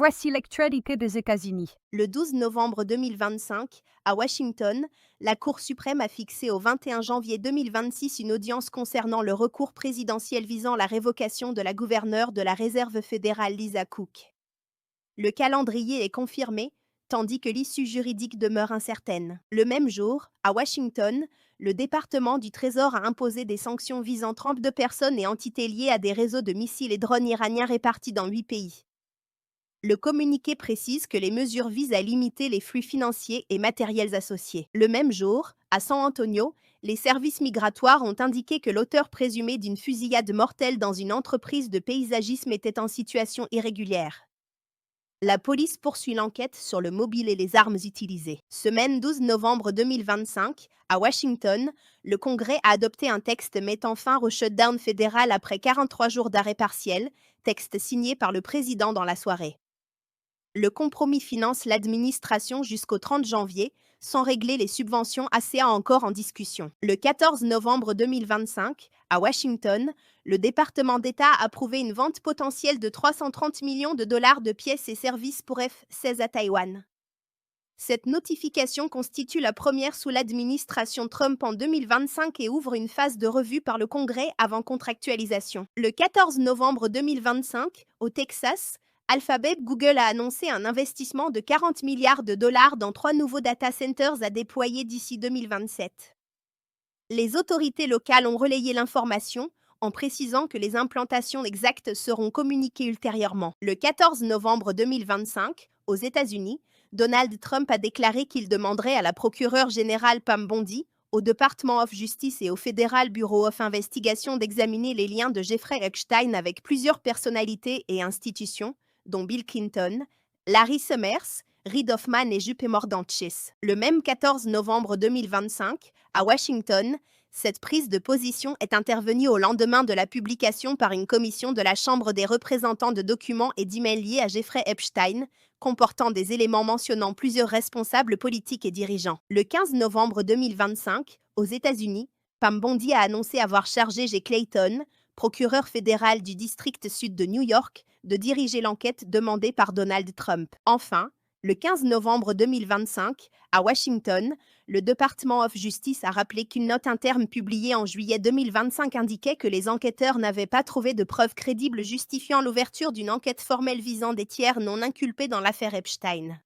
Voici l'actualité des États-Unis. Le 12 novembre 2025, à Washington, la Cour suprême a fixé au 21 janvier 2026 une audience concernant le recours présidentiel visant la révocation de la gouverneure de la Réserve fédérale Lisa Cook. Le calendrier est confirmé, tandis que l'issue juridique demeure incertaine. Le même jour, à Washington, le département du Trésor a imposé des sanctions visant 32 personnes et entités liées à des réseaux de missiles et drones iraniens répartis dans 8 pays. Le communiqué précise que les mesures visent à limiter les flux financiers et matériels associés. Le même jour, à San Antonio, les services migratoires ont indiqué que l'auteur présumé d'une fusillade mortelle dans une entreprise de paysagisme était en situation irrégulière. La police poursuit l'enquête sur le mobile et les armes utilisées. Semaine 12 novembre 2025, à Washington, le Congrès a adopté un texte mettant fin au shutdown fédéral après 43 jours d'arrêt partiel, texte signé par le président dans la soirée. Le compromis finance l'administration jusqu'au 30 janvier, sans régler les subventions ACA encore en discussion. Le 14 novembre 2025, à Washington, le département d'État a approuvé une vente potentielle de 330 millions de dollars de pièces et services pour F-16 à Taïwan. Cette notification constitue la première sous l'administration Trump en 2025 et ouvre une phase de revue par le Congrès avant contractualisation. Le 14 novembre 2025, au Texas, Alphabet Google a annoncé un investissement de 40 milliards de dollars dans 3 nouveaux data centers à déployer d'ici 2027. Les autorités locales ont relayé l'information en précisant que les implantations exactes seront communiquées ultérieurement. Le 14 novembre 2025, aux États-Unis, Donald Trump a déclaré qu'il demanderait à la procureure générale Pam Bondi, au Department of Justice et au Federal Bureau of Investigation d'examiner les liens de Jeffrey Epstein avec plusieurs personnalités et institutions, dont Bill Clinton, Larry Summers, Reid Hoffman et Juppé Mordanchis. Le même 14 novembre 2025, à Washington, cette prise de position est intervenue au lendemain de la publication par une commission de la Chambre des représentants de documents et d'emails liés à Jeffrey Epstein, comportant des éléments mentionnant plusieurs responsables politiques et dirigeants. Le 15 novembre 2025, aux États-Unis, Pam Bondi a annoncé avoir chargé Jay Clayton, procureur fédéral du district sud de New York, de diriger l'enquête demandée par Donald Trump. Enfin, le 15 novembre 2025, à Washington, le Department of Justice a rappelé qu'une note interne publiée en juillet 2025 indiquait que les enquêteurs n'avaient pas trouvé de preuves crédibles justifiant l'ouverture d'une enquête formelle visant des tiers non inculpés dans l'affaire Epstein.